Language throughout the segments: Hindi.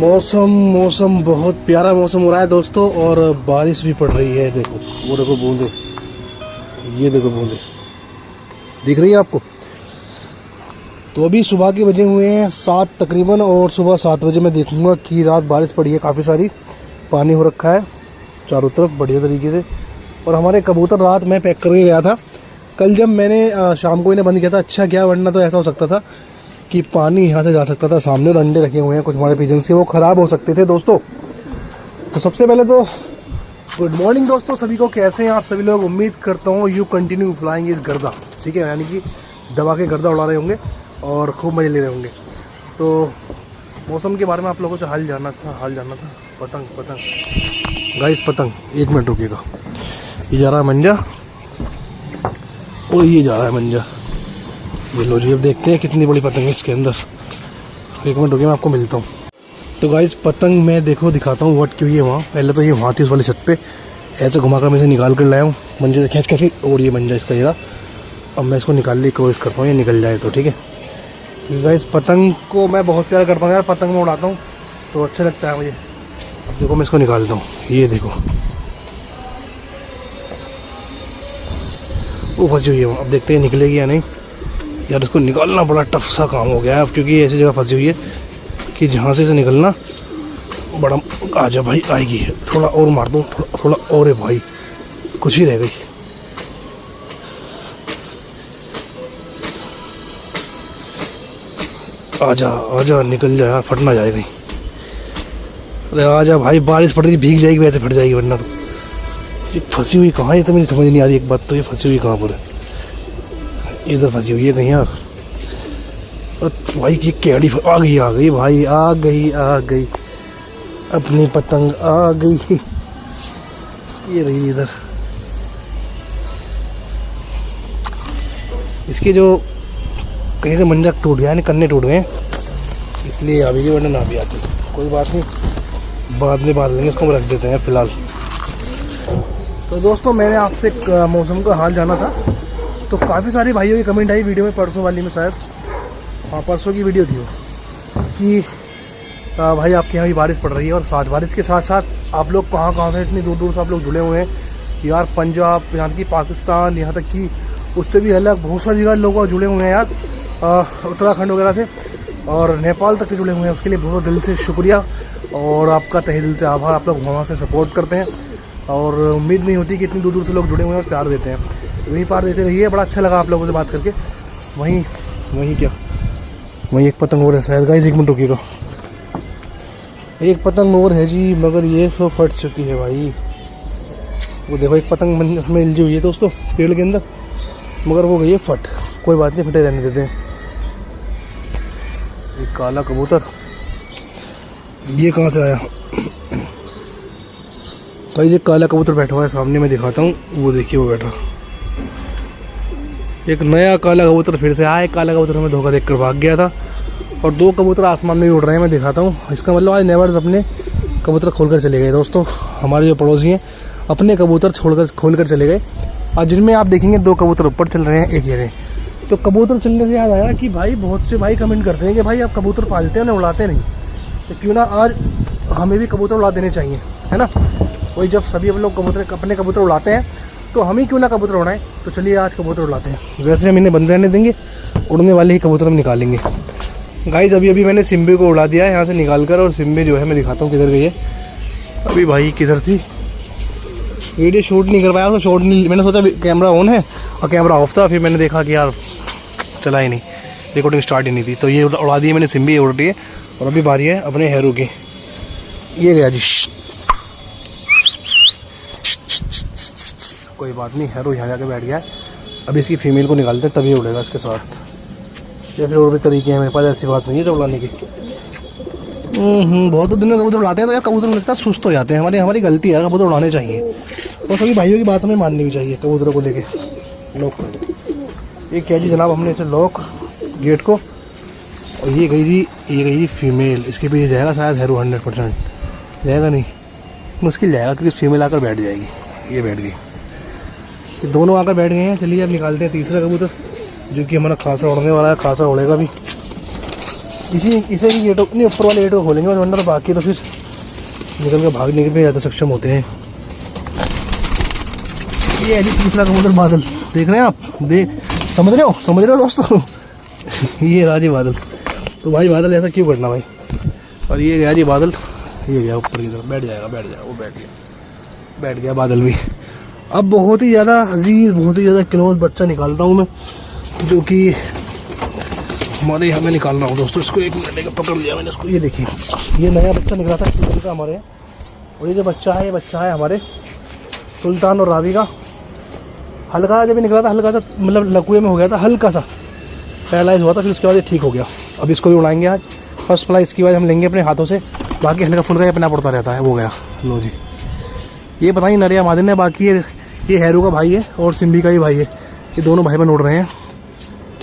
मौसम बहुत प्यारा मौसम हो रहा है दोस्तों, और बारिश भी पड़ रही है। देखो वो देखो बूंदे, ये देखो बूंदे दिख रही है आपको। तो अभी सुबह के बजे हुए हैं 7 तकरीबन, और सुबह 7 बजे मैं देखूंगा कि रात बारिश पड़ी है, काफ़ी सारी पानी हो रखा है चारों तरफ बढ़िया तरीके से। और हमारे कबूतर रात में पैक करके गया था। कल जब मैंने शाम को इन्हें बंद किया था, अच्छा क्या, वरना तो ऐसा हो सकता था कि पानी यहाँ से जा सकता था। सामने और अंडे रखे हुए हैं कुछ हमारे पिजन्स के, वो ख़राब हो सकते थे दोस्तों। तो सबसे पहले तो गुड मॉर्निंग दोस्तों सभी को, कैसे हैं आप सभी लोग। उम्मीद करता हूँ यू कंटिन्यू फ्लाइंग इस गर्दा, ठीक है, यानी कि दबा के गर्दा उड़ा रहे होंगे और खूब मज़े ले रहे होंगे। तो मौसम के बारे में आप लोगों से हाल जानना था। पतंग गाइस, पतंग 1 मिनट रुकिएगा। ये जा रहा है मंजा और ये जा रहा है मंजा। ये लो जी, अब देखते हैं कितनी बड़ी पतंग है इसके अंदर। 1 मिनट रुकिए, मैं आपको मिलता हूँ। तो गाइस पतंग मैं देखो दिखाता हूँ वट क्यों है वहाँ। पहले तो ये वहाँ थी उस वाली छत पे, ऐसे घुमाकर मैं इसे निकाल कर लाया हूँ मंजे से खींच के, और ये मंजा इसका ये रहा। अब मैं इसको निकालने की कोशिश करता हूँ, ये निकल जाए तो ठीक है। गाइस पतंग को मैं बहुत प्यार करता हूँ यार, पतंग में उड़ाता हूँ तो अच्छा लगता है मुझे। अब देखो मैं इसको निकालता हूँ, ये देखो वो फंसी हुई है। अब देखते हैं निकलेगी या नहीं यार। इसको निकालना बड़ा टफ सा काम हो गया है अब, क्योंकि ऐसी जगह फंसी हुई है कि जहाँ से इसे निकलना बड़ा। आजा भाई, आएगी, थोड़ा और मार दूँ, थोड़ा और है भाई, कुछ ही रह गई। आजा आजा, निकल जा यार, फट ना जाए कहीं। अरे आजा भाई, बारिश पड़ रही, भीग जाएगी वैसे, फट जाएगी वरना तो। ये फंसी हुई कहाँ है तो मुझे समझ नहीं आ रही एक बात तो, ये फंसी हुई कहाँ पर है। इधर फंसी हुई है कहीं यार। भाई ये केड़ी आ गई भाई, आ गई अपनी पतंग आ गई। ये रही इधर। इसके जो कहीं से मंजा टूट गया, यानी कन्ने टूट गए, इसलिए आ गई, वरना ना भी आती। कोई बात नहीं, बाद में बांध लेंगे इसको, रख देते हैं फिलहाल। तो दोस्तों मैंने आपसे मौसम का हाल जाना था, तो काफ़ी सारे भाइयों की कमेंट आई वीडियो में, परसों वाली में शायद, हाँ परसों की वीडियो थी वो, कि भाई आपके यहाँ भी बारिश पड़ रही है। और साथ बारिश के साथ साथ आप लोग कहाँ से इतनी दूर दूर से आप लोग जुड़े हुए हैं यार। पंजाब, यहाँ की पाकिस्तान, यहाँ तक कि उससे भी अलग बहुत सारी जगह लोग जुड़े हुए हैं यार, उत्तराखंड वगैरह से, और नेपाल तक के जुड़े हुए हैं। उसके लिए बहुत दिल से शुक्रिया और आपका तहे दिल से आभार। आप लोग वहाँ से सपोर्ट करते हैं और उम्मीद नहीं होती कि इतनी दूर दूर से लोग जुड़े हुए हैं और प्यार देते हैं। वहीं पार देते रहिए, बड़ा अच्छा लगा आप लोगों से बात करके। वहीं एक पतंग और है शायद गाइस, 1 मिनट रुकिएगा। एक पतंग और है जी, मगर ये तो फट चुकी है भाई। वो देखो एक पतंग उसमें उलझी हुई है दोस्तों पेड़ के अंदर, मगर वो गई है फट। कोई बात नहीं, फटे रहने देते हैं। एक काला कबूतर, ये कहाँ से आया भाई। ये काला कबूतर बैठा हुआ है सामने, मैं दिखाता हूँ, वो देखिए वो बैठा। एक नया काला कबूतर फिर से आया। काला कबूतर हमें धोखा देकर भाग गया था, और 2 कबूतर आसमान में भी उड़ रहे हैं, मैं दिखाता हूँ। इसका मतलब आज नेवर्स अपने कबूतर खोलकर चले गए दोस्तों। हमारे जो पड़ोसी हैं अपने कबूतर खोलकर चले गए, और जिनमें आप देखेंगे 2 कबूतर ऊपर चल रहे हैं, एक ये रहे। तो कबूतर चलने से याद आया कि भाई बहुत से भाई कमेंट करते हैं कि भाई आप कबूतर पालते हैं ना, उड़ाते नहीं, तो क्यों ना आज हमें भी कबूतर उड़ा देने चाहिए, है ना। वही जब सभी हम लोग अपने कबूतर उड़ाते हैं तो हम ही क्यों ना कबूतर उड़ाएं। तो चलिए आज कबूतर उड़ाते हैं। वैसे हम इन्हें बंद रहने देंगे, उड़ने वाले ही कबूतर हम निकालेंगे। गाइस अभी मैंने सिम्बी को उड़ा दिया है यहाँ से निकाल कर, और सिम्बी जो है मैं दिखाता हूँ किधर गई है। अभी भाई किधर थी, वीडियो शूट नहीं कर पाया तो शूट नहीं, मैंने सोचा कैमरा ऑन है और कैमरा ऑफ था, फिर मैंने देखा कि यार चला ही नहीं, रिकॉर्डिंग स्टार्ट ही नहीं थी। तो ये उड़ा दी है मैंने, सिम्बी उड़ रही है। और अभी बारी है अपने हैरू की। ये गया जी, कोई बात नहीं, हैरू यहाँ जाके बैठ गया है। अभी इसकी फीमेल को निकालते हैं तभी उड़ेगा इसके साथ, या फिर और भी तरीके हैं मेरे पास, ऐसी बात नहीं है जो उड़ाने की। बहुत दिन में कबूतर उड़ाते हैं तो यार कबूतर लगता है सुस्त हो जाते हैं। हमारी गलती है, कबूतर उड़ाने चाहिए, और सभी भाइयों की बात हमें माननी भी चाहिए कबूतरों को लेके। लॉक ये क्या जी जनाब, हमने इसे लॉक गेट को, और ये गई जी फीमेल। इसके पीछे जाएगा शायद हैरू, 100% जाएगा नहीं, मुश्किल जाएगा, क्योंकि फीमेल आकर बैठ जाएगी। ये बैठ गई, ये दोनों आकर बैठ गए हैं। चलिए अब निकालते हैं तीसरा कबूतर, जो कि हमारा खासा उड़ने वाला है, खासा उड़ेगा भी। इसे ही गेटों नहीं ऊपर वाले गेटों खोलेंगे और अंदर बाकी तो फिर निकल के भागने के लिए ज़्यादा सक्षम होते हैं। ये है जी तीसरा कबूतर बादल, देख रहे हैं आप, समझ रहे हो दोस्तों ये राजी बादल। तो भाई बादल ऐसा क्यों करना भाई। और ये गया जी बादल, ये गया ऊपर की तरफ, बैठ जाएगा वो बैठ गया बादल भी। अब बहुत ही ज़्यादा अजीज, बहुत ही ज़्यादा क्लोज बच्चा निकालता हूँ मैं, जो कि हमारे यहाँ में निकाल रहा हूँ दोस्तों। इसको एक मिनट का पकड़ लिया मैंने इसको। ये देखिए, ये नया बच्चा निकला था सीजन का हमारे यहाँ, और ये जो बच्चा है, ये बच्चा है हमारे सुल्तान और रावी का। हल्का जब निकला था, हल्का सा मतलब लकुए में हो गया था, हल्का सा पैरालाइज हुआ था, फिर उसके बाद ये ठीक हो गया। अब इसको भी उड़ाएंगे आज, फर्स्ट फ्लाई इसकी बाद हम लेंगे अपने हाथों से, बाकी हल्का फुल्का अपना पड़ता रहता है। वो गया, लो जी। ये पता नहीं नरिया मादिन है, बाकी ये हैरू का भाई है और सिम्बी का ही भाई है, ये दोनों भाई बहन उड़ रहे हैं।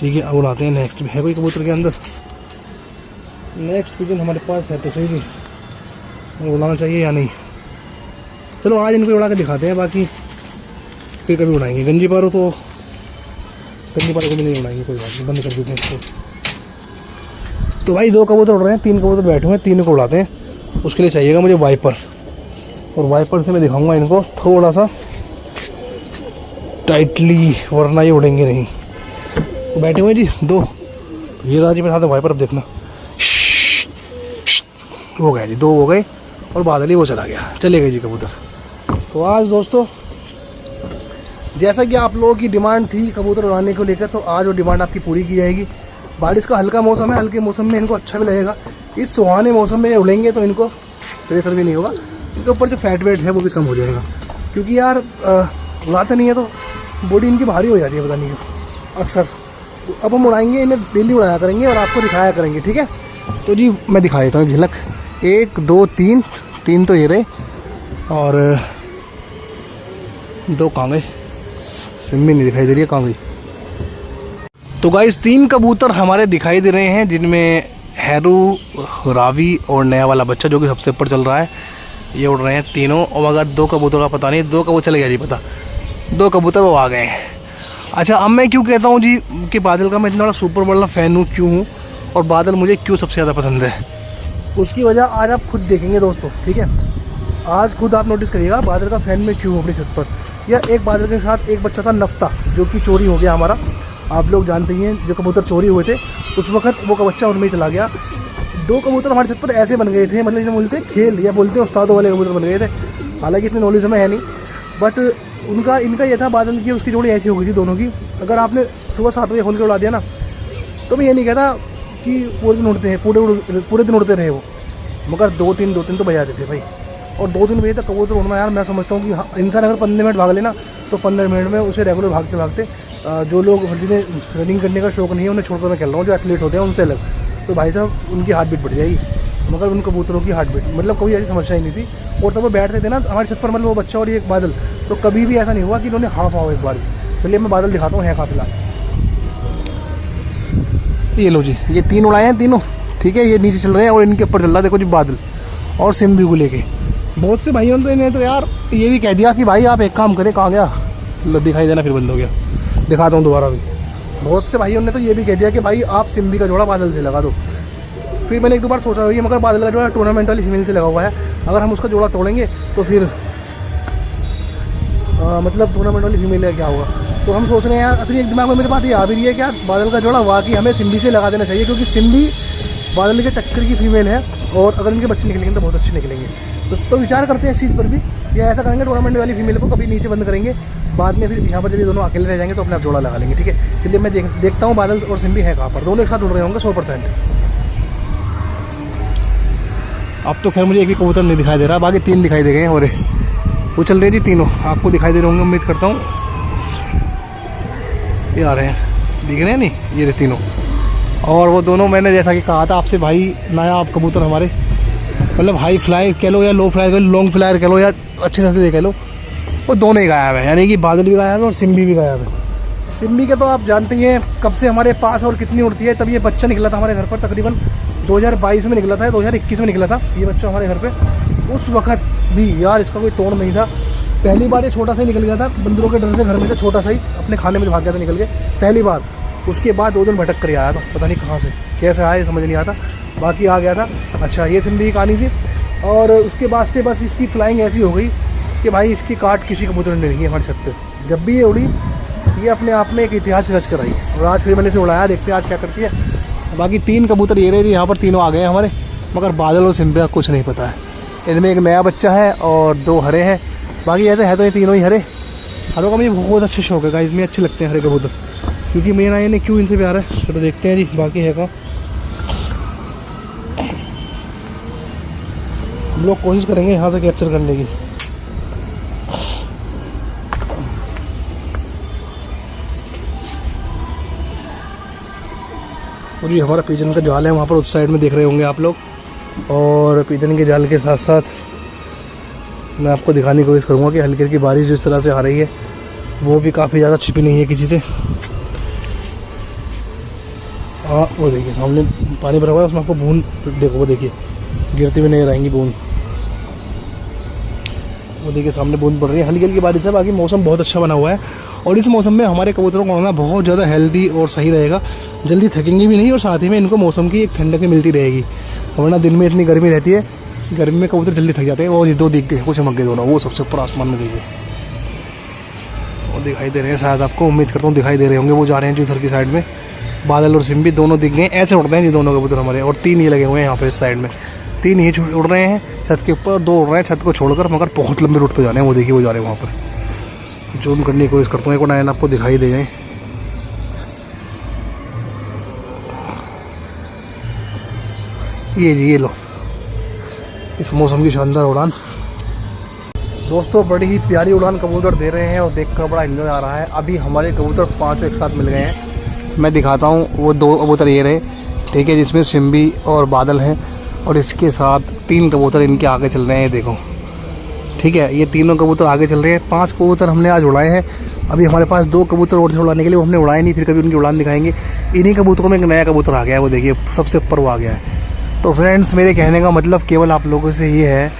ठीक है, अब उड़ाते हैं। नेक्स्ट है कोई कबूतर के अंदर, नेक्स्ट पिजन हमारे पास है तो सही जी, उड़ाना चाहिए या नहीं। चलो आज इनको उड़ा के दिखाते हैं, बाकी फिर कभी उड़ाएंगे। गंजी पारो तो गंजी पारो को भी नहीं उड़ाएंगे, कोई बात नहीं, बंद कर देते हैं इसको। तो भाई 2 कबूतर उड़ रहे हैं, 3 कबूतर बैठे हुए हैं, 3 को उड़ाते हैं। उसके लिए चाहिएगा मुझे वाइपर, और वाइपर से मैं दिखाऊंगा इनको थोड़ा सा टाइटली, वरना ये उड़ेंगे नहीं। तो बैठे हुए जी 2, ये राजी मेरे साथ वाइपर। अब देखना, हो गया जी, 2 हो गए, और बादल ही वो चला गया, चले गए जी कबूतर। तो आज दोस्तों जैसा कि आप लोगों की डिमांड थी कबूतर उड़ाने को लेकर, तो आज वो डिमांड आपकी पूरी की जाएगी। बारिश का हल्का मौसम है, हल्के मौसम में इनको अच्छा भी लगेगा। इस सुहाने मौसम में उड़ेंगे तो इनको प्रेशर भी नहीं होगा, इनके ऊपर जो फैट वेट है वो भी कम हो जाएगा। क्योंकि यार उड़ाते नहीं है तो बॉडी इनकी भारी हो जाती है, पता नहीं अक्सर। तो अब हम उड़ाएंगे, इन्हें डेली उड़ाया करेंगे और आपको दिखाया करेंगे, ठीक है। तो जी मैं दिखा देता हूँ झलक, 1 2 3 तो ये रहे, और 2 कहाँ गए, सिम्मी नहीं दिखाई दे रही है, कहाँ गई। तो गाइस 3 कबूतर हमारे दिखाई दे रहे हैं, जिनमें हैरू, रावी और नया वाला बच्चा जो कि सबसे ऊपर चल रहा है, ये उड़ रहे हैं तीनों। और अगर 2 कबूतर का पता नहीं, 2 कबूतर चले गया जी पता, 2 कबूतर वो आ गए हैं। अच्छा, अब मैं क्यों कहता हूँ जी कि बादल का मैं इतना बड़ा सुपर बड़ा फ़ैन हूँ, क्यों हूँ, और बादल मुझे क्यों सबसे ज़्यादा पसंद है, उसकी वजह आज आप खुद देखेंगे दोस्तों, ठीक है। आज खुद आप नोटिस करिएगा बादल का फ़ैन में क्यों अपनी छत पर। या एक बादल के साथ एक बच्चा था नफ्ता, जो कि चोरी हो गया हमारा, आप लोग जानते ही हैं। जो कबूतर चोरी हुए थे उस वक्त वो का बच्चा उनमें ही चला गया। 2 कबूतर हमारी छत पर ऐसे बन गए थे, मतलब बोलते हैं खेल या बोलते हैं उस्तादों वाले कबूतर बन गए थे। हालांकि इतनी नॉलेज हमें है नहीं, बट इनका ये था बादल की उसकी जोड़ी ऐसी हो गई थी दोनों की। अगर आपने सुबह 7 बजे खोल के उड़ा दिया ना, तो मैं ये नहीं कहता कि पूरे दिन उड़ते हैं, पूरे दिन उड़ते रहे वो, मगर 2-3 तो बजा देते भाई। और 2-3 बजे तक कबूतर उड़ना, यार मैं समझता हूँ कि इंसान अगर 15 मिनट भाग लेना, तो 15 मिनट में उसे रेगुलर भागते भागते, जो लोग जिन्हें रनिंग करने का शौक नहीं है उन्हें छोड़कर मैं खेल रहा हूँ, जो एथलीट होते हैं उनसे अलग, तो भाई साहब उनकी हार्ट बीट बढ़ जाएगी। मगर उन कबूतरों की हार्ट बीट मतलब कोई ऐसी समस्या ही नहीं थी। और तब वो बैठते थे ना हमारे छत पर, मतलब वो बच्चा और ये एक बादल, तो कभी भी ऐसा नहीं हुआ कि इन्होंने हाफ आओ एक बार भी। चलिए मैं बादल दिखाता हूँ, है काफिला। ये लो जी, ये 3 उड़ाए हैं तीनों, ठीक है। ये नीचे चल रहे हैं और इनके ऊपर चल रहा है, देखो जी बादल और सिम्बी को लेके। बहुत से भाइयों ने तो यार ये भी कह दिया कि भाई आप एक काम करें, कहाँ गया, दिखाई देना फिर बंद हो गया, दिखाता हूँ दोबारा भी। बहुत से भाइयों ने तो ये भी कह दिया कि भाई आप सिम्बी का जोड़ा बादल से लगा दो। फिर मैंने 1-2 बार सोचा हुई है, मगर बादल का जोड़ा टूर्नामेंट वाली फीमेल से लगा हुआ है, अगर हम उसका जोड़ा तोड़ेंगे तो फिर मतलब टूर्नामेंट वाली फीमेल है क्या होगा। तो हम सोच रहे हैं यार, फिर एक दिमाग में मेरे बात ये आ भी रही है कि यार बादल का जोड़ा वाकई हमें सिम्बी से लगा देना चाहिए, क्योंकि सिम्बी बादल के टक्कर की फीमेल है, और अगर इनके बच्चे निकलेंगे तो बहुत अच्छे निकलेंगे। तो विचार करते हैं इस चीज़ पर भी, या ऐसा करेंगे टूर्नामेंट वाली फीमेल को कभी नीचे बंद करेंगे, बाद में फिर यहाँ पर जब ये दोनों अकेले रह जाएंगे तो अपने आप जोड़ा लगा लेंगे, ठीक है। चलिए मैं देखता हूँ बादल और सिम्बी है कहाँ पर, दोनों एक साथ उड़ रहे होंगे 100%। अब तो खैर मुझे एक भी कबूतर नहीं दिखाई दे रहा, बाकी 3 दिखाई दे गए हैं, और वो चल रहे जी तीनों, आपको दिखाई दे रहे होंगे उम्मीद करता हूँ। ये आ रहे हैं, दिख रहे हैं नहीं, ये रहे तीनों। और वो दोनों मैंने जैसा कि कहा था आपसे भाई, नायाब कबूतर हमारे, मतलब हाई फ्लाई कह लो या लो फ्लाई कह लो, लॉन्ग फ्लायर कह लो या अच्छे से कह लो, वो दोनों ही गायब है। यानी कि बादल भी गायब है और सिम्बी भी गायब है। सिम्बी के तो आप जानते ही हैं कब से हमारे पास और कितनी उड़ती है। तब ये बच्चा निकला था हमारे घर पर, तकरीबन 2022 में निकला था, 2021 में निकला था ये बच्चा हमारे घर पे। उस वक्त भी यार इसका कोई तोड़ नहीं था। पहली बार ये छोटा सा ही निकल गया था, बंदरों के डर से घर में से छोटा सा ही अपने खाने में भाग गया था निकल के पहली बार। उसके बाद 2 दिन भटक कर आया था, पता नहीं कहाँ से कैसे आया समझ नहीं आता। बाकी आ गया था। अच्छा ये सिंधी की कहानी थी। और उसके बाद से बस इसकी फ्लाइंग ऐसी हो गई कि भाई इसकी काट किसी कबूतर ने नहीं है हमारे छत पे। जब भी ये उड़ी ये अपने आप में एक इतिहास रच कर आई और आज फिर मैंने इसे उड़ाया, देखते हैं आज क्या करती है। बाकी 3 कबूतर ये रहे, यहाँ पर तीनों आ गए हैं हमारे, मगर बादल और सिंबे का कुछ नहीं पता है। इनमें एक नया बच्चा है और 2 हरे हैं। बाकी ऐसे है तो ये तीनों ही हरे। हरों का मुझे बहुत अच्छे शौक है, इसमें अच्छे लगते हैं हरे कबूतर, क्योंकि मेरा ये क्यों इनसे प्यार है। चलो देखते हैं जी बाकी है कहाँ। हम लोग कोशिश करेंगे यहाँ से कैप्चर करने की। और ये हमारा पिजन का जाल है वहाँ पर उस साइड में देख रहे होंगे आप लोग। और पिजन के जाल के साथ साथ मैं आपको दिखाने की कोशिश करूँगा कि हल्की हल्की बारिश जिस तरह से आ रही है वो भी काफ़ी ज़्यादा छिपी नहीं है किसी से। हाँ वो देखिए सामने पानी भरा हुआ है, उसमें आपको बूंद देखो, वो देखिए गिरती हुई नहीं रहेंगी बूंद। वो देखिए सामने बूंद पड़ रही है, हल्की हल्की बारिश है। बाकी मौसम बहुत अच्छा बना हुआ है और इस मौसम में हमारे कबूतरों को उड़ना बहुत ज़्यादा हेल्दी और सही रहेगा। जल्दी थकेंगे भी नहीं और साथ ही में इनको मौसम की एक ठंडक मिलती रहेगी, वरना दिन में इतनी गर्मी रहती है, गर्मी में कबूतर जल्दी थक जाते हैं। और ये 2 दिख गए, कुछ चमक गए दोनों, वो सबसे ऊपर आसमान में देखिए वो दिखाई दे रहे हैं शायद आपको, उम्मीद करता हूँ दिखाई दे रहे होंगे। वो जा रहे हैं जो इधर की साइड में, बादल और सिंबी दोनों दिख गए। ऐसे उड़ते हैं ये दोनों कबूतर हमारे। और 3 ये लगे हुए हैं यहाँ पे इस साइड में, 3 ये उड़ रहे हैं छत के ऊपर, 2 उड़ रहे हैं छत को छोड़कर, मगर बहुत लंबे रूट पे जा रहे हैं। वो देखिए वो जा रहे हैं वहाँ पर। जूम करने की कोशिश करता हूँ एक नायन आपको दिखाई दे जाए। ये जी ये लो इस मौसम की शानदार उड़ान। दोस्तों बड़ी ही प्यारी उड़ान कबूतर दे रहे हैं और देखकर बड़ा एंजॉय आ रहा है। अभी हमारे कबूतर 5 एक साथ मिल गए हैं, मैं दिखाता हूँ। वो 2 कबूतर ये रहे, ठीक है, जिसमें सिंबी और बादल हैं, और इसके साथ 3 कबूतर इनके आगे चल रहे हैं, देखो, ठीक है। ये तीनों कबूतर आगे चल रहे हैं। 5 कबूतर हमने आज उड़ाए हैं। अभी हमारे पास 2 कबूतर और थे उड़ाने के लिए, वो हमने उड़ाए नहीं, फिर कभी उनकी उड़ान दिखाएंगे। इन्हीं कबूतरों में एक नया कबूतर आ गया है, वो देखिए सबसे ऊपर वो आ गया है। तो फ्रेंड्स मेरे कहने का मतलब केवल आप लोगों से ये है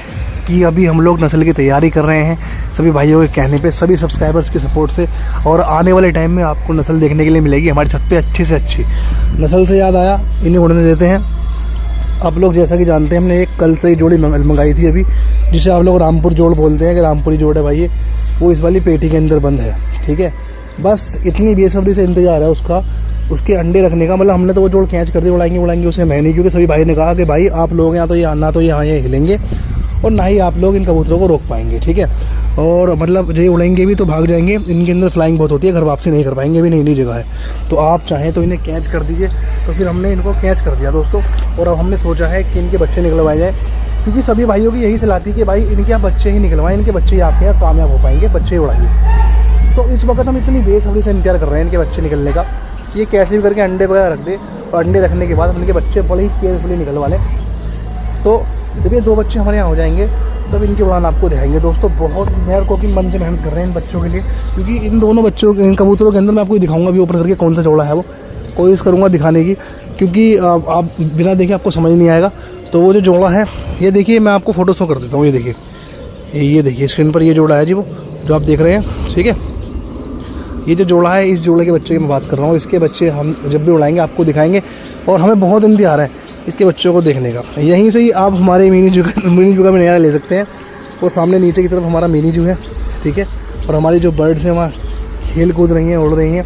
कि अभी हम लोग नस्ल की तैयारी कर रहे हैं, सभी भाइयों के कहने पे, सभी सब्सक्राइबर्स के सपोर्ट से। और आने वाले टाइम में आपको नस्ल देखने के लिए मिलेगी हमारी छत पे अच्छी से अच्छी नस्ल। से याद आया, इन्हें उड़ने देते हैं। आप लोग जैसा कि जानते हैं हमने एक कल से ही जोड़ी मंगाई थी अभी, जिसे आप लोग रामपुर जोड़ बोलते हैं कि रामपुरी जोड़ है भाई ये, वो इस वाली पेटी के अंदर बंद है, ठीक है। बस इतनी बेसब्री से इंतजार है उसका, उसके अंडे रखने का। मतलब हमने तो वो जोड़ कैच कर दी, उड़ाएंगे उसे मैं नहीं, क्योंकि सभी भाई ने कहा कि भाई आप लोग यहाँ तो ये ना तो यहाँ हिलेंगे और ना ही आप लोग इन कबूतरों को रोक पाएंगे, ठीक है। और मतलब जो उड़ेंगे भी तो भाग जाएंगे, इनके अंदर फ्लाइंग बहुत होती है, घर वापसी नहीं कर पाएंगे भी, नई जगह है। तो आप चाहें तो इन्हें कैच कर दीजिए। तो फिर हमने इनको कैच कर दिया दोस्तों, और अब हमने सोचा है कि इनके बच्चे निकलवाए जाए, क्योंकि सभी भाइयों की यही सलाह थी कि भाई इनके यहाँ बच्चे ही निकलवाएं, इनके बच्चे ही आपके यहाँ कामयाब हो पाएंगे, बच्चे ही उड़ाइए। तो इस वक्त हम इतनी बेसब्री से इंतजार कर रहे हैं इनके बच्चे निकलने का, ये कैसे भी करके अंडे वगैरह रख दे, और अंडे रखने के बाद हम इनके बच्चे बड़े ही केयरफुली निकलवा लें। तो जब ये 2 बच्चे हमारे यहाँ हो जाएंगे तब इनकी उड़ान आपको दिखाएंगे दोस्तों। बहुत मेहर को कि मन से मेहनत कर रहे हैं इन बच्चों के लिए, क्योंकि इन दोनों बच्चों इन कबूतरों के अंदर मैं आपको दिखाऊंगा भी ऊपर करके कौन सा जोड़ा है, वो कोशिश करूँगा दिखाने की, क्योंकि आप बिना देखे आपको समझ नहीं आएगा। तो वो जो जोड़ा है ये देखिए, मैं आपको फ़ोटो शो कर देता हूँ। ये देखिए, ये देखिए स्क्रीन पर ये जोड़ा है जी, वो जो आप देख रहे हैं, ठीक है। ये जो जोड़ा है, इस जोड़े के बच्चे की मैं बात कर रहा हूँ। इसके बच्चे हम जब भी उड़ाएंगे आपको दिखाएंगे, और हमें बहुत इंतजार है इसके बच्चों को देखने का। यहीं से ही आप हमारे मिनी जू का भी नज़ारा ले सकते हैं। वो सामने नीचे की तरफ हमारा मिनी जू है, ठीक है। और हमारी जो बर्ड्स हैं वहाँ खेल कूद रही हैं, उड़ रही हैं।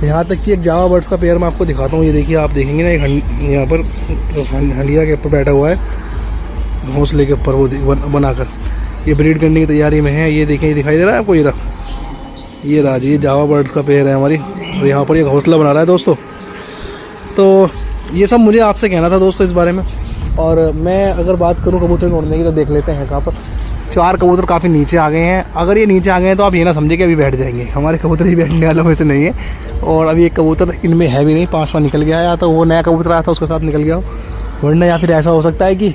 यहाँ तक कि एक जावा बर्ड्स का पेयर मैं आपको दिखाता हूँ। ये देखिए, आप देखेंगे ना, एक यहाँ पर हंडिया के ऊपर बैठा हुआ है, घोंसले के ऊपर वो बनाकर, ये ब्रीड करने की तैयारी में है। ये देखें, ये दिखाई दे रहा है आपको, ये राजी, ये जावा बर्ड्स का पेयर है हमारी, और यहाँ पर ये घोंसला बना रहा है दोस्तों। तो ये सब मुझे आपसे कहना था दोस्तों इस बारे में। और मैं अगर बात करूँ कबूतर उड़ने की, तो देख लेते हैं कहाँ पर 4 कबूतर काफ़ी नीचे आ गए हैं। अगर ये नीचे आ गए हैं तो आप ये ना समझे कि अभी बैठ जाएंगे, हमारे कबूतर ही बैठने वालों में से नहीं है। और अभी एक कबूतर इनमें है भी नहीं, 5वां निकल गया है, या तो वो नया कबूतर आया था उसके साथ निकल गया हो, वरना या फिर ऐसा हो सकता है कि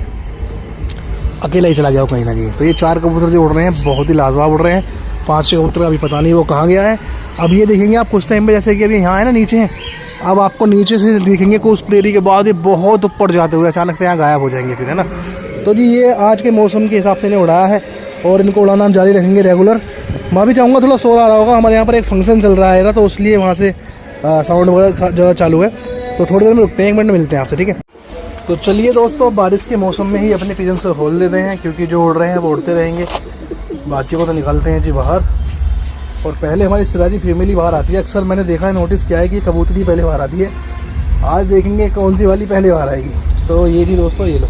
अकेला ही चला गया हो कहीं ना कहीं। तो ये 4 कबूतर जो उड़ रहे हैं बहुत ही लाजवाब उड़ रहे हैं। 5 कबूतर अभी पता नहीं वो कहाँ गया है। अब ये देखेंगे आप कुछ टाइम पे, जैसे कि अभी यहाँ है ना नीचे हैं, अब आपको नीचे से देखेंगे कुछ देरी के बाद ये बहुत ऊपर जाते हुए अचानक से यहाँ गायब हो जाएंगे फिर, है ना। तो जी ये आज के मौसम के हिसाब से इन्हें उड़ाया है और इनको उड़ाना हम जारी रखेंगे रेगुलर। मैं भी चाहूँगा थोड़ा शोर आ रहा होगा, हमारे यहाँ पर एक फंक्शन चल रहा है ना, तो इसलिए वहाँ से साउंड वगैरह ज़्यादा चालू है। तो थोड़ी देर में रुकते हैं, 1 मिनट में मिलते हैं आपसे, ठीक है। तो चलिए दोस्तों, बारिश के मौसम में ही अपने पिजन से खोल देते हैं, क्योंकि जो उड़ रहे हैं वो उड़ते रहेंगे, बाकी को तो निकालते हैं जी बाहर। और पहले हमारी सिराजी फैमिली बाहर आती है, अक्सर मैंने देखा है, नोटिस किया है कि कबूतरी पहले बाहर आती है। आज देखेंगे कौन सी वाली पहले बाहर आएगी। तो ये जी दोस्तों, ये लो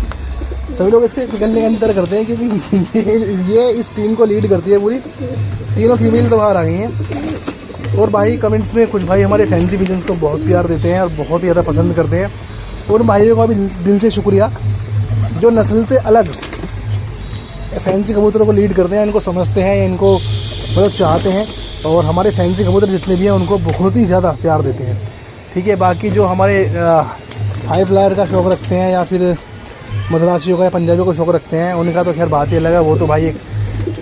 सभी लोग इसके निकलने का इंतजार करते हैं, क्योंकि ये इस टीम को लीड करती है पूरी। तीनों फीमेल तो बाहर आ गई हैं। और भाई कमेंट्स में कुछ भाई हमारे फैंसी पिजन्स को बहुत प्यार देते हैं और बहुत ही ज़्यादा पसंद करते हैं। उन भाइयों का भी दिल से शुक्रिया, जो नस्ल से अलग फैंसी कबूतरों को लीड करते हैं, इनको समझते हैं, इनको मतलब चाहते हैं, और हमारे फैंसी कबूतर जितने भी हैं उनको बहुत ही ज़्यादा प्यार देते हैं। ठीक है, बाकी जो हमारे हाई फ्लायर का शौक़ रखते हैं, या फिर मद्रासियों का या पंजाबियों का शौक़ रखते हैं, उनका तो खैर बात ही अलग है। वो तो भाई एक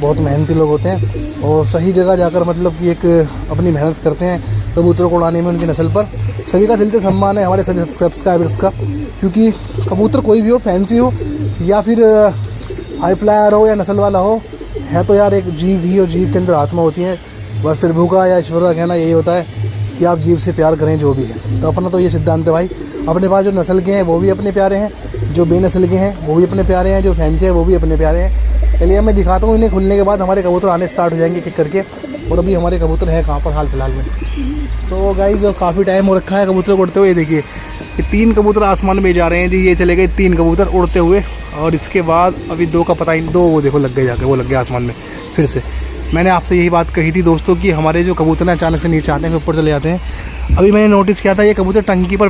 बहुत मेहनती लोग होते हैं और सही जगह जाकर मतलब कि एक अपनी मेहनत करते हैं कबूतरों को उड़ाने में, उनकी नस्ल पर। सभी का दिल से सम्मान है हमारे सभी सब्सक्राइबर्स का, क्योंकि कबूतर कोई भी हो, फैंसी हो या फिर हाई फ्लायर हो या नस्ल वाला हो, है तो यार एक जीव ही, और जीव के अंदर आत्मा होती है। बस फिर भूखा या ईश्वर का कहना यही होता है कि आप जीव से प्यार करें जो भी है। तो अपना तो ये सिद्धांत है भाई, अपने पास जो नस्ल के हैं वो भी अपने प्यारे हैं, जो बेनस्ल के हैं वो भी अपने प्यारे हैं, जो फैंसी हैं वो भी अपने प्यारे हैं। चलिए मैं दिखाता हूँ इन्हें खुलने के बाद हमारे कबूतर आने स्टार्ट हो जाएंगे किक करके। और अभी हमारे कबूतर हैं कहाँ पर हाल फिलहाल में। तो गाइस काफ़ी टाइम हो रखा है कबूतर को उड़ते हुए। देखिए ये 3 कबूतर आसमान में जा रहे हैं जी, ये चले गए 3 कबूतर उड़ते हुए। और इसके बाद अभी 2 का पता ही, 2 वो देखो लग गए जाके, वो लग गए आसमान में फिर से। मैंने आपसे यही बात कही थी दोस्तों कि हमारे जो कबूतर हैं अचानक से नीचे आते हैं, ऊपर चले जाते हैं। अभी मैंने नोटिस किया था ये कबूतर टंकी पर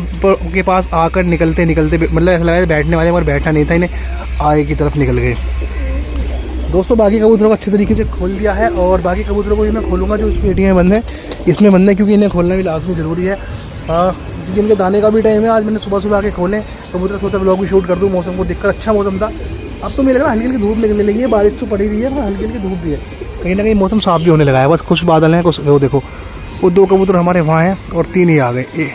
के पास आकर निकलते मतलब ऐसा लगा बैठने वाले, मगर बैठना नहीं था, इन्हें आगे की तरफ निकल गए। दोस्तों बाकी कबूतरों को अच्छे तरीके से खोल दिया है, और बाकी कबूतरों को मैं खोलूँगा जो इस पेटी में बंद है, इसमें बंद है, क्योंकि इन्हें खोलना भी लाजमी ज़रूरी है, क्योंकि इनके दाने का भी टाइम है। आज मैंने सुबह आके खोले कबूतर, सोचा ब्लॉग भी शूट कर दूँ, मौसम को देखकर अच्छा मौसम था। अब तो मुझे लग रहा है हल्की हल्की धूप निकलने लगी है, बारिश तो पड़ी रही है, हल्की हल्की धूप भी है, कहीं ना कहीं मौसम साफ भी होने लगा है। बस कुछ बादल हैं, कुछ वो देखो, वो 2 कबूतर हमारे वहाँ हैं और 3 ही आ गए।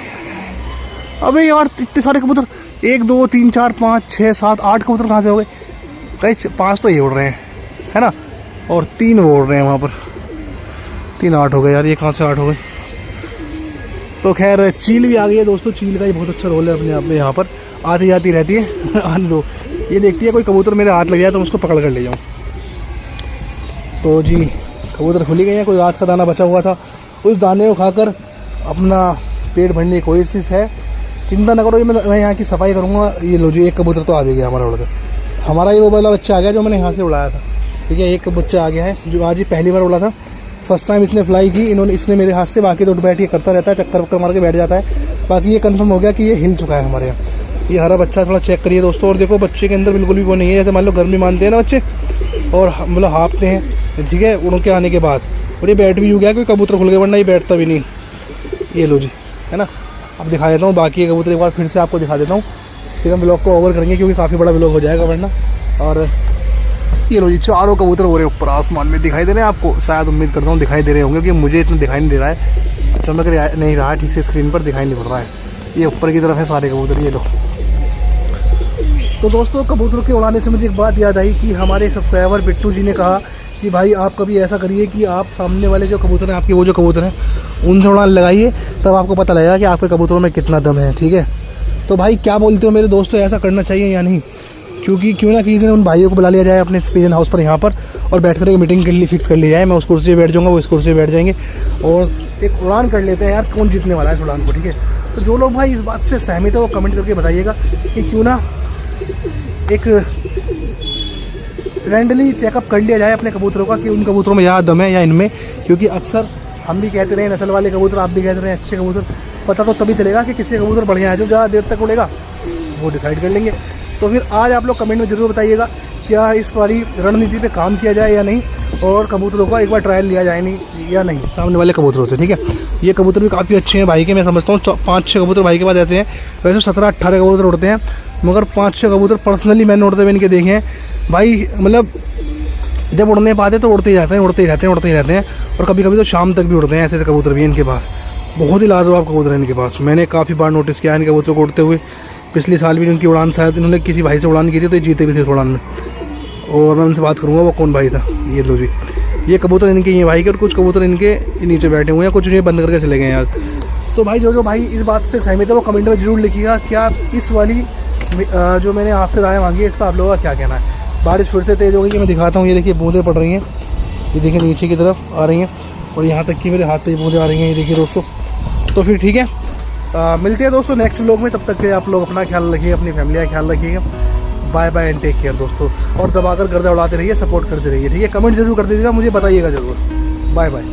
अबे यार इतने सारे कबूतर, 1 2 3 4 5 6 7 8 कबूतर कहाँ से हो गए? कहीं 5 तो ये उड़ रहे हैं, है ना, और 3 वो उड़ रहे हैं वहाँ पर। 3 8 हो गए यार, ये कहाँ से 8 हो गए? तो खैर चील भी आ गई है दोस्तों। चील का ही बहुत अच्छा रोल है अपने आप में, यहाँ पर आती जाती रहती है। आने दो, ये देखती है कोई कबूतर मेरे हाथ लग जाए तो उसको पकड़ कर ले जाऊँ। तो जी कबूतर खुली गई है, कोई रात का दाना बचा हुआ था, उस दाने को खाकर अपना पेट भरने की कोशिश है। चिंता न करो, मैं यहाँ की सफाई करूँगा। ये लो जी, एक कबूतर तो आ भी गया हमारा उड़कर। हमारा ये वो वाला बच्चा आ गया जो मैंने यहाँ से उड़ाया था। ठीक है, एक बच्चा आ गया है जो आज ही पहली बार उड़ा था, फर्स्ट टाइम इसने फ्लाई की इसने मेरे हाथ से। बाकी तो उठ बैठ के करता रहता है, चक्कर वक्कर मार के बैठ जाता है। बाकी ये कंफर्म हो गया कि ये हिल चुका है हमारे यहाँ। ये हरा बच्चा थोड़ा चेक करिए दोस्तों, और देखो बच्चे के अंदर बिल्कुल भी वो नहीं है, जैसे मान लो गर्मी मानते हैं ना बच्चे और मतलब हाँफते हैं, ठीक है, उड़ के आने के बाद। और ये बैठ भी हो गया, कोई कबूतर खुल गया, वरना ये बैठता भी नहीं। ये लो जी, है ना। अब दिखा देता हूँ बाकी ये कबूतर एक बार फिर से आपको दिखा देता हूँ, फिर हम ब्लॉग को ओवर करेंगे क्योंकि काफ़ी बड़ा ब्लॉग हो जाएगा वरना। और ये लो जी, 4 कबूतर हो रहे ऊपर आसमान में, दिखाई दे रहे हैं आपको? शायद उम्मीद करता हूँ दिखाई दे रहे होंगे, क्योंकि मुझे इतना दिखाई नहीं दे रहा है, चमक नहीं रहा है ठीक से, स्क्रीन पर दिखाई नहीं पड़ रहा है। ये ऊपर की तरफ है सारे कबूतर, ये लो। तो दोस्तों कबूतरों के उड़ाने से मुझे एक बात याद आई कि हमारे सब्सक्राइबर बिट्टू जी ने कहा कि भाई आप कभी ऐसा करिए कि आप सामने वाले जो कबूतर हैं, आपके वो जो कबूतर हैं उनसे उड़ान लगाइए, तब आपको पता लगेगा कि आपके कबूतरों में कितना दम है। ठीक है, तो भाई क्या बोलते हो मेरे दोस्तों, ऐसा करना चाहिए या नहीं? क्योंकि क्यों ना किसी दिन उन भाइयों को बुला लिया जाए अपने पिजन हाउस पर यहाँ पर, और बैठ कर एक मीटिंग के लिए फिक्स कर ली जाए। मैं उस कुर्सी पर बैठ जाऊँगा, वो इस कुर्सी पर बैठ जाएंगे, और एक उड़ान कर लेते हैं यार, कौन जीतने वाला है इस उड़ान को। ठीक है, तो जो लोग भाई इस बात से सहमत है वो कमेंट करके बताइएगा कि क्यों ना एक फ्रेंडली चेकअप कर लिया जाए अपने कबूतरों का कि उन कबूतरों में या दम है या इनमें। क्योंकि अक्सर हम भी कहते रहे नस्ल वाले कबूतर, आप भी कहते रहे अच्छे कबूतर, पता तो तभी चलेगा कि किसी कबूतर बढ़िया है, जो ज़्यादा देर तक उड़ेगा वो डिसाइड कर लेंगे। तो फिर आज आप लोग कमेंट में ज़रूर बताइएगा क्या इस वाली रणनीति पे काम किया जाए या नहीं, और कबूतरों का एक बार ट्रायल लिया जाए नहीं या नहीं सामने वाले कबूतरों से। ठीक है, ये कबूतर भी काफ़ी अच्छे हैं भाई के, मैं समझता हूँ 5-6 कबूतर भाई के पास ऐसे हैं। वैसे 17-18 कबूतर उड़ते हैं, मगर 5-6 कबूतर पर्सनली मैंने उड़ते हुए इनके देखे हैं भाई। मतलब जब उड़ने पाते तो उड़ते ही रहते हैं, उड़ते ही रहते हैं, और कभी कभी तो शाम तक भी उड़ते हैं। ऐसे कबूतर भी इनके पास, बहुत ही लाजवाब कबूतर है इनके पास। मैंने काफ़ी बार नोटिस किया इन कबूतरों को उड़ते हुए। पिछले साल भी उनकी उड़ान शायद इन्होंने किसी भाई से उड़ान की थी, तो ये जीते भी थे उड़ान में, और मैं उनसे बात करूँगा वो कौन भाई था। ये लो जी, ये कबूतर इनके ये भाई के, और कुछ कबूतर इनके नीचे बैठे हुए हैं, कुछ ये बंद करके चले गए यार। तो भाई जो भाई इस बात से सहमत है वो कमेंट में जरूर लिखिएगा, क्या इस वाली जो मैंने आपसे राय मांगी है इस पर आप लोगों का क्या कहना है। बारिश फिर से तेज़ हो गई, मैं दिखाता हूँ। ये देखिए बूंदें पड़ रही हैं, ये देखिए नीचे की तरफ आ रही हैं और यहाँ तक कि मेरे हाथ पे बूंदें आ रही हैं, ये देखिए दोस्तों। तो फिर ठीक है, मिलते हैं दोस्तों नेक्स्ट व्लॉग में। तब तक के आप लोग अपना ख्याल रखिएगा, अपनी फैमिली का ख्याल रखिएगा। Bye bye and take care दोस्तों। और दबाकर गर्दा उड़ाते रहिए, सपोर्ट करते रहिए, ठीक है। कमेंट जरूर कर दीजिएगा, मुझे बताइएगा ज़रूर। Bye bye.